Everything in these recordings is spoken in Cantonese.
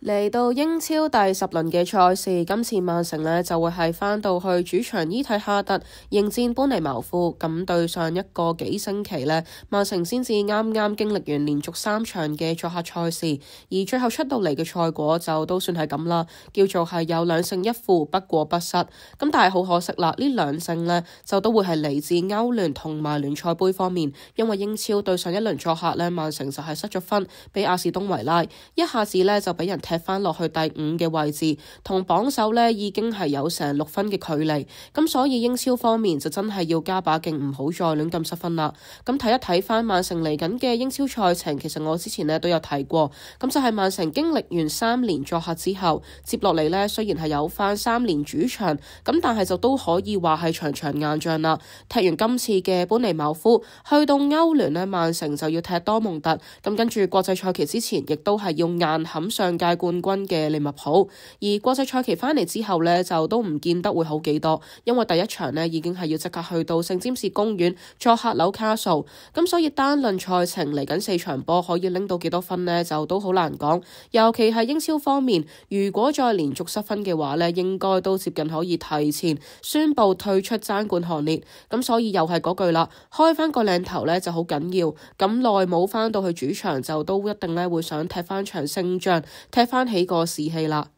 嚟到英超第10輪嘅賽事，今次曼城呢就會係返到去主場伊蒂哈特迎戰般尼茅夫。咁對上一個幾星期呢，曼城先至啱啱經歷完連續3場嘅作客賽事，而最後出到嚟嘅賽果就都算係咁啦，叫做係有2勝1負，不過不失。咁但係好可惜啦，呢2勝呢就都會係嚟自歐聯同埋聯賽杯方面，因為英超對上一輪作客呢，曼城就係失咗分，俾阿士東維拉，一下子呢就俾人踢翻落去第5嘅位置，同榜首呢已經係有成6分嘅距離，咁所以英超方面就真係要加把勁，唔好再亂咁失分啦。咁睇一睇翻曼城嚟緊嘅英超賽程，其實我之前呢都有提過，咁就係曼城經歷完3連作客之後，接落嚟呢雖然係有翻3連主場，咁但係就都可以話係場場硬仗啦。踢完今次嘅般尼茅夫，去到歐聯呢，曼城就要踢多蒙特，咁跟住國際賽期之前，亦都係要硬撼上屆冠軍嘅利物浦，而國際賽期返嚟之後呢，就都唔見得會好幾多，因為第一場呢已經係要即刻去到聖詹士公園作客紐卡素，咁所以單論賽程嚟緊4場波可以拎到幾多分呢，就都好難講。尤其係英超方面，如果再連續失分嘅話呢，應該都接近可以提前宣布退出爭冠行列。咁所以又係嗰句啦，開翻個靚頭呢就好緊要。咁耐冇翻到去主場，就都一定呢會想踢翻場勝仗，踢翻起個士氣啦。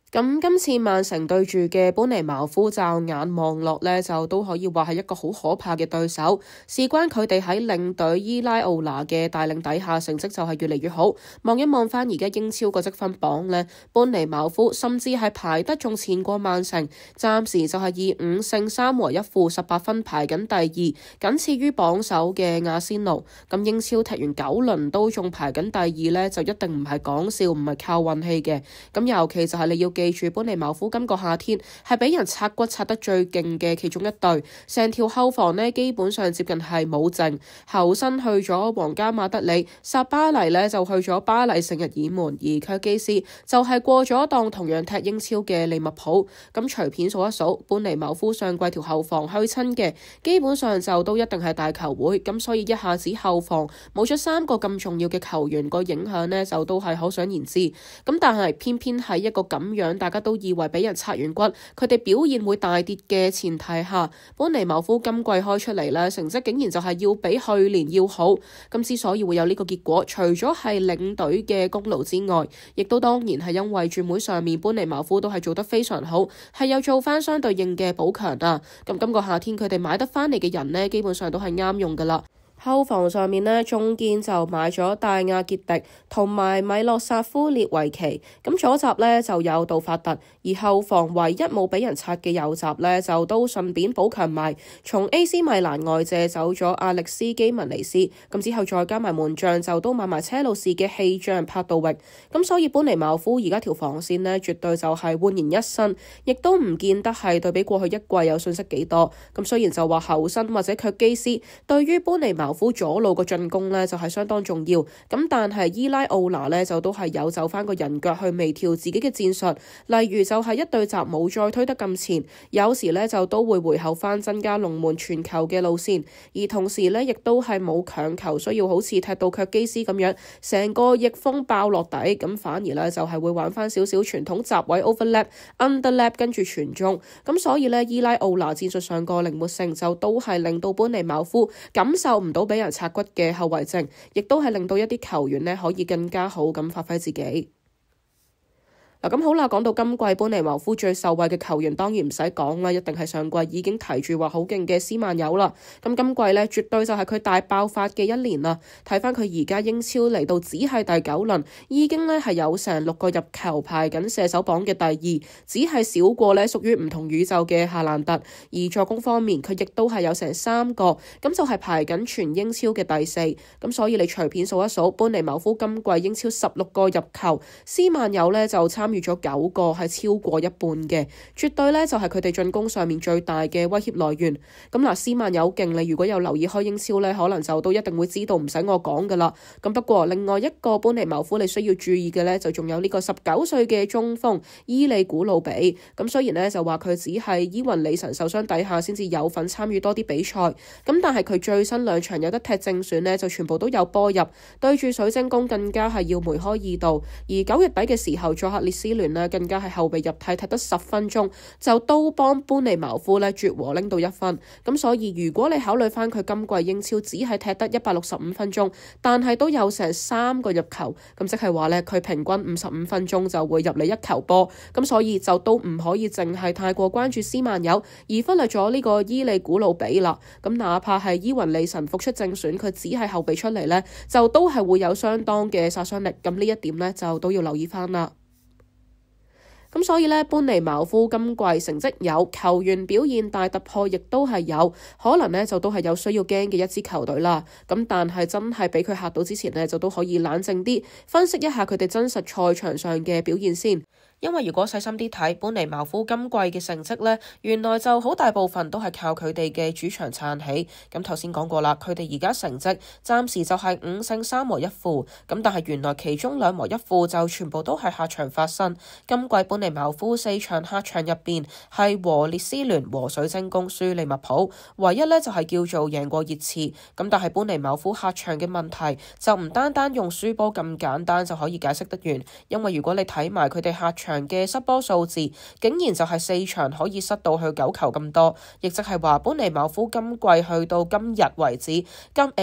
咁今次曼城對住嘅般尼茅夫，驟眼望落呢，就都可以話係一個好可怕嘅對手。事關佢哋喺領隊伊拉奧拿嘅帶領底下，成績就係越嚟越好。望一望翻而家英超個積分榜呢，般尼茅夫甚至係排得仲前過曼城，暫時就係以5勝3和1負18分排緊第2，僅次於榜首嘅阿仙奴。咁英超踢完9輪都仲排緊第2呢，就一定唔係講笑，唔係靠運氣嘅。咁尤其就係你要記住，般尼茅夫今個夏天係俾人拆骨拆得最勁嘅其中一隊，成條後防呢基本上接近係冇剩，侯辛去咗皇家馬德里，薩巴黎呢就去咗巴黎聖日耳門，而卻基斯就係過咗檔同樣踢英超嘅利物浦。咁隨便數一數，般尼茅夫上季條後防去親嘅，基本上就都一定係大球會，咁所以一下子後防冇咗3個咁重要嘅球員，個影響呢就都係可想而知。咁但係偏偏喺一個咁樣大家都以為俾人拆完骨，佢哋表現會大跌嘅前提下，般尼茅夫今季開出嚟呢，成績竟然就係要比去年要好。咁之所以會有呢個結果，除咗係領隊嘅功勞之外，亦都當然係因為轉會上面般尼茅夫都係做得非常好，係有做翻相對應嘅補強啊。咁今個夏天佢哋買得翻嚟嘅人呢，基本上都係啱用噶啦。後防上面呢，中堅就買咗戴亞傑迪同埋米洛薩夫列維奇，咁左閘呢就有杜法特，而後防唯一冇俾人拆嘅右閘呢，就都順便補強埋，從 AC 米蘭外借走咗阿力斯基文尼斯，咁之後再加埋門將就都買埋車路士嘅氣將帕杜域，咁所以般尼茅夫而家條防線呢，絕對就係煥然一新，亦都唔見得係對比過去一季有信息幾多。咁雖然就話侯辛或者卻基斯對於般尼茅夫左路個進攻呢，就係相當重要，咁但係伊拉奧拿呢，就都係有走翻個人腳去微調自己嘅戰術，例如就係一對閘冇再推得咁前，有時呢就都會回後翻增加龍門傳球嘅路線，而同時呢亦都係冇強求需要好似踢到卻基斯咁樣成個逆風爆落底，咁反而呢就係會玩翻少少傳統閘位 overlap、underlap 跟住傳中，咁所以呢，伊拉奧拿戰術上個靈活性就都係令到般尼茅夫感受唔到俾人拆骨嘅後遺症，亦都係令到一啲球員呢可以更加好咁發揮自己。咁好啦，講到今季般尼茅夫最受惠嘅球員，當然唔使講啦，一定係上季已經提住話好勁嘅斯曼友啦。咁今季呢，絕對就係佢大爆發嘅一年啦。睇翻佢而家英超嚟到只係第9輪，已經呢係有成6個入球，排緊射手榜嘅第2，只係少過呢屬於唔同宇宙嘅夏蘭特。而助攻方面，佢亦都係有成3個，咁就係排緊全英超嘅第4。咁所以你隨便數一數，般尼茅夫今季英超16個入球，斯曼友呢就參參與咗9個，係超過一半嘅，絕對咧就係佢哋進攻上面最大嘅威脅來源。咁嗱，斯曼有勁，你如果有留意開英超咧，可能就都一定會知道，唔使我講噶啦。咁不過另外一個般尼茅夫你需要注意嘅咧，就仲有呢個19歲嘅中鋒伊利古魯比。咁雖然咧就話佢只係伊雲里神受傷底下先至有份參與多啲比賽，咁但係佢最新2場有得踢正選呢，就全部都有波入，對住水晶宮更加係要梅開二度。而9月底嘅時候，作客列斯聯呢，更加係後備入替，踢得10分鐘就都幫般尼茅夫呢絕和拎到1分。咁所以如果你考慮翻佢今季英超只係踢得165分鐘，但係都有成3個入球，咁即係話呢，佢平均55分鐘就會入你1球波。咁所以就都唔可以淨係太過關注斯曼友，而忽略咗呢個伊利古魯比啦。咁哪怕係伊雲利神復出正選，佢只係後備出嚟呢，就都係會有相當嘅殺傷力。咁呢一點呢，就都要留意翻啦。咁所以呢，般尼茅夫今季成績有，球員表現大突破亦都係有，可能呢就都係有需要驚嘅一支球隊啦。咁但係真係俾佢嚇到之前呢，就都可以冷靜啲分析一下佢哋真實賽場上嘅表現先。因為如果細心啲睇般尼茅夫今季嘅成績呢，原來就好大部分都係靠佢哋嘅主場撐起。咁頭先講過啦，佢哋而家成績暫時就係5勝3和1負。咁但係原來其中2和1負就全部都係客場發生。今季般尼茅夫4場客場入邊係和列斯聯、和水晶宮、輸利物浦，唯一呢就係叫做贏過熱刺。咁但係般尼茅夫客場嘅問題就唔單單用輸波咁簡單就可以解釋得完。因為如果你睇埋佢哋客場嘅失波數字，竟然就係4場可以失到去9球咁多，亦即係話般尼茅夫今季去到今日為止，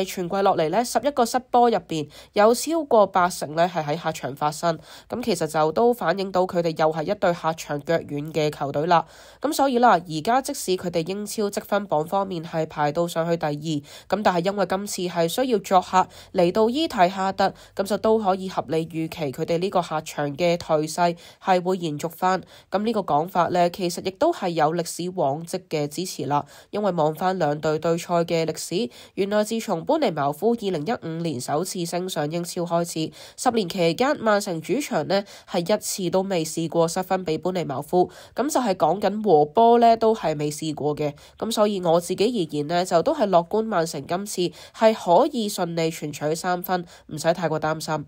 全季落嚟呢11個失波入邊有超過80%呢係喺客場發生。咁其實就都反映到佢哋又係一隊客場腳軟嘅球隊啦。咁所以啦，而家即使佢哋英超積分榜方面係排到上去第2，咁但係因為今次係需要作客嚟到伊蒂哈德，咁就都可以合理預期佢哋呢個客場嘅頹勢係會延續翻。咁呢個講法呢，其實亦都係有歷史往績嘅支持啦。因為望翻2隊對賽嘅歷史，原來自從般尼茅夫2015年首次升上英超開始，10年期間曼城主場呢係一次都未試過失分俾般尼茅夫，咁就係講緊和波呢都係未試過嘅。咁所以我自己而言呢，就都係樂觀曼城今次係可以順利全取3分，唔使太過擔心。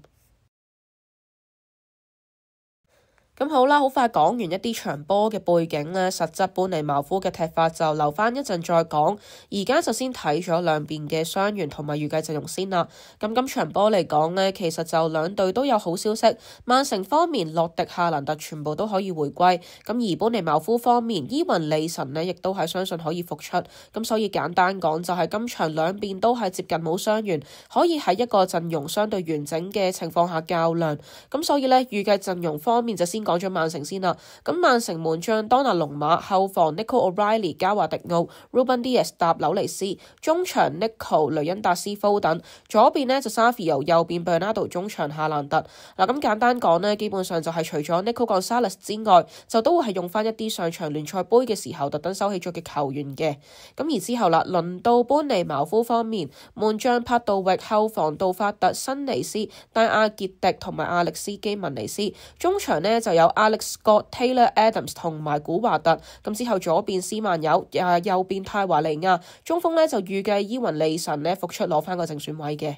咁好啦，好快講完一啲場波嘅背景呢，實質般尼茅夫嘅踢法就留翻一陣再講。而家就先睇咗兩邊嘅傷員同埋預計陣容先啦。咁今場波嚟講呢，其實就兩隊都有好消息。曼城方面，洛迪、夏蘭特全部都可以回歸。咁而般尼茅夫方面，伊雲利神呢亦都係相信可以復出。咁所以簡單講就係今場兩邊都係接近冇傷員，可以喺一個陣容相對完整嘅情況下較量。咁所以呢，預計陣容方面就先講咗曼城先啦。咁曼城門將當拿龍馬，後防 Nico O'Reilly 加華迪奧、Ruben Dias 搭紐尼斯，中場 Nico 雷恩達斯福等，左邊呢就沙菲由，右邊 Bernardo， 中場夏蘭特。嗱，咁簡單講呢，基本上就係除咗 Nico Gonzalez 之外，就都會係用翻一啲上場聯賽杯嘅時候特登收起咗嘅球員嘅。咁而之後啦，輪到般尼茅夫方面，門將帕杜域，後防杜法特、新尼斯、戴亞傑迪同埋亞歷斯基文尼斯，中場呢就有 Alex Scott、Taylor Adams 同埋古華特。咁之後左邊斯曼友，右邊泰華尼亞，中鋒呢就預計伊雲利神呢復出攞翻個正選位嘅。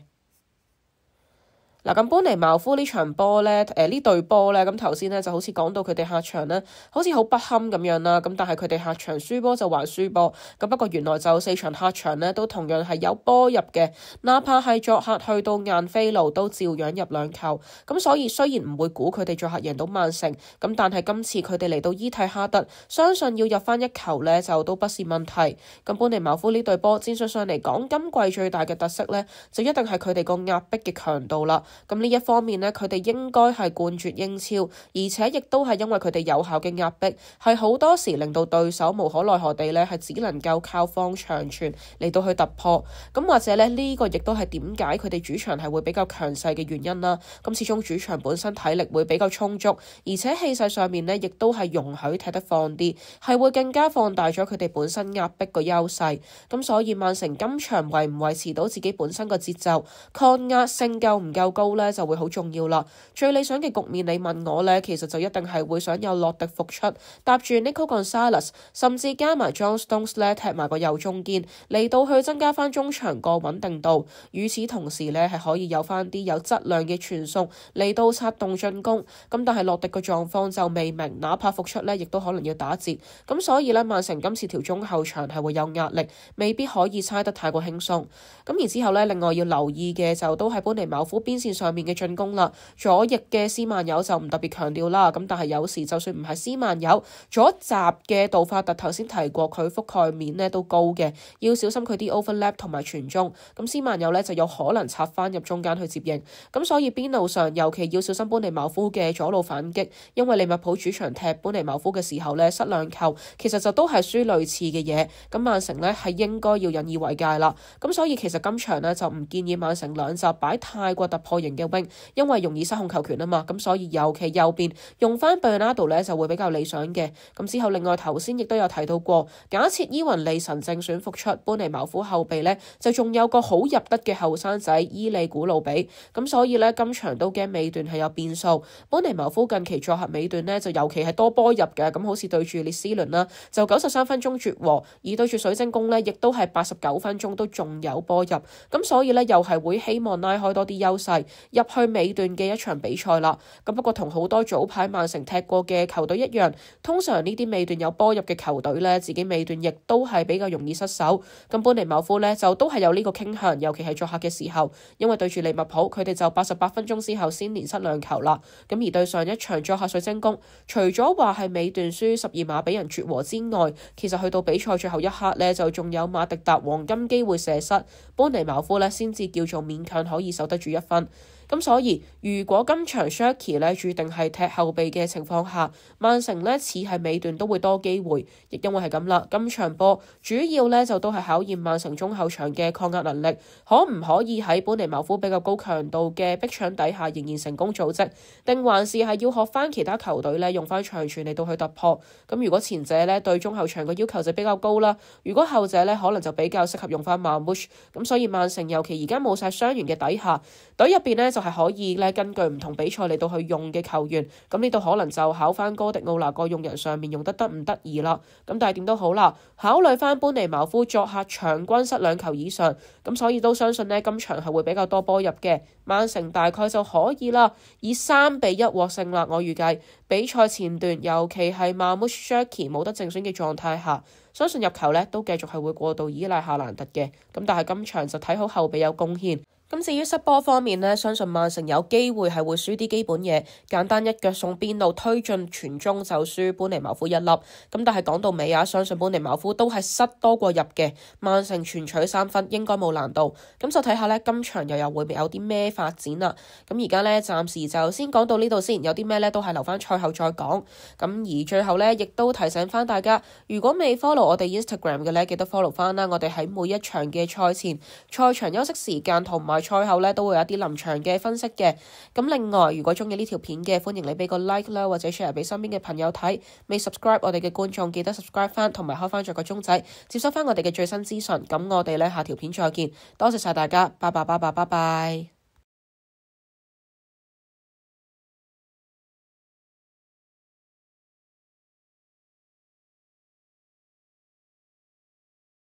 嗱，咁般尼茅夫呢場波呢，呢隊波呢，咁頭先呢就好似講到佢哋客場呢，好似好不堪咁樣啦。咁但係佢哋客場輸波就還輸波。咁不過原來就4場客場呢，都同樣係有波入嘅，哪怕係作客去到晏菲路都照樣入2球。咁所以雖然唔會估佢哋作客贏到曼城，咁但係今次佢哋嚟到伊蒂哈德，相信要入翻1球呢，就都不是問題。咁般尼茅夫呢隊波戰術上嚟講，今季最大嘅特色呢，就一定係佢哋個壓迫嘅強度啦。咁呢一方面呢，佢哋應該係冠絕英超，而且亦都係因為佢哋有效嘅壓迫，係好多時令到對手無可奈何地呢，係只能夠靠放長傳嚟到去突破。咁或者呢，呢個亦都係點解佢哋主場係會比較強勢嘅原因啦。咁始終主場本身體力會比較充足，而且氣勢上面呢，亦都係容許踢得放啲，係會更加放大咗佢哋本身壓迫個優勢。咁所以曼城今場維唔維持到自己本身個節奏，抗壓性夠唔夠高呢，就會好重要啦。最理想嘅局面，你問我呢，其實就一定係會想有洛迪復出，搭住 Nico Gonzalez，甚至加埋 John Stones 呢，踢埋個右中堅嚟到去增加翻中場個穩定度。與此同時呢，係可以有翻啲有質量嘅傳送嚟到策動進攻。咁但係洛迪個狀況就未明，哪怕復出呢，亦都可能要打折。咁所以呢，曼城今次條中後場係會有壓力，未必可以猜得太過輕鬆。咁然之後呢，另外要留意嘅就都係般尼茅夫邊線上面嘅進攻啦。左翼嘅斯曼友就唔特別強調啦。咁但係有時就算唔係斯曼友，左閘嘅杜法特頭先提過，佢覆蓋面呢都高嘅，要小心佢啲 overlap 同埋傳中。咁斯曼友呢就有可能插翻入中間去接應。咁所以邊路上尤其要小心般尼茅夫嘅左路反擊，因為利物浦主場踢般尼茅夫嘅時候呢，失兩球，其實就都係輸類似嘅嘢。咁曼城呢係應該要引以為戒啦。咁所以其實今場呢，就唔建議曼城兩閘擺太過突破型嘅 wing， 因為容易失控球權啊嘛。咁所以尤其右邊用翻 Bernardo 呢就會比較理想嘅。咁之後另外頭先亦都有提到過，假設伊雲利神正選復出，般尼茅夫後備呢就仲有個好入得嘅後生仔伊利古魯比。咁所以呢，今場都驚尾段係有變數。般尼茅夫近期作客尾段呢，就尤其係多波入嘅。咁好似對住列斯聯啦，就93分鐘絕和，而對住水晶宮呢，亦都係89分鐘都仲有波入。咁所以呢，又係會希望拉開多啲優勢入去尾段嘅一場比賽啦。咁不過同好多早排曼城踢過嘅球隊一樣，通常呢啲尾段有波入嘅球隊呢，自己尾段亦都係比較容易失手。咁般尼茅夫呢，就都係有呢個傾向，尤其係作客嘅時候，因為對住利物浦，佢哋就88分鐘之後先連失兩球啦。咁而對上一場作客水晶宮，除咗話係尾段輸12碼俾人絕和之外，其實去到比賽最後一刻呢，就仲有馬迪達黃金機會射失，般尼茅夫呢先至叫做勉強可以守得住一分。咁所以如果今場 Shaqiri 呢注定係踢後備嘅情況下，曼城呢似係尾段都會多機會，亦因為係咁啦。今場波主要呢就都係考驗曼城中後場嘅抗壓能力，可唔可以喺般尼茅夫比較高強度嘅逼搶底下仍然成功組織，定還是係要學翻其他球隊呢用翻長傳嚟到去突破。咁如果前者呢對中後場嘅要求就比較高啦，如果後者呢可能就比較適合用翻馬穆什。咁所以曼城尤其而家冇晒傷員嘅底下，隊入邊呢就係可以咧根據唔同比賽嚟到去用嘅球員，咁呢度可能就考翻哥迪奧拿個用人上面用得唔得意啦。咁但係點都好啦，考慮翻般尼茅夫作客場均失兩球以上，咁所以都相信呢今場係會比較多波入嘅，曼城大概就可以啦，以3-1獲勝啦。我預計比賽前段尤其係馬穆什 Shaqiri 冇得正選嘅狀態下，相信入球呢都繼續係會過度依賴夏蘭特嘅。咁但係今場就睇好後備有貢獻。咁至於失波方面呢，相信曼城有機會係會輸啲基本嘢，簡單一腳送邊路推進傳中就輸般尼茅夫一粒。咁但係講到尾啊，相信般尼茅夫都係失多過入嘅，曼城全取3分應該冇難度。咁就睇下呢，今場又會有啲咩發展啦。咁而家呢，暫時就先講到呢度先，有啲咩呢都係留翻賽後再講。咁而最後呢，亦都提醒翻大家，如果未 follow 我哋 Instagram 嘅呢，記得 follow 翻啦。我哋喺每一場嘅賽前、賽場休息時間同埋賽後咧都會有一啲臨場嘅分析嘅。咁另外，如果中意呢條片嘅，歡迎你俾個 like 啦，或者 share 俾身邊嘅朋友睇。未 subscribe 我哋嘅觀眾記得 subscribe 翻，同埋開翻著個鐘仔，接收翻我哋嘅最新資訊。咁我哋咧下條片再見，多謝晒大家，拜拜。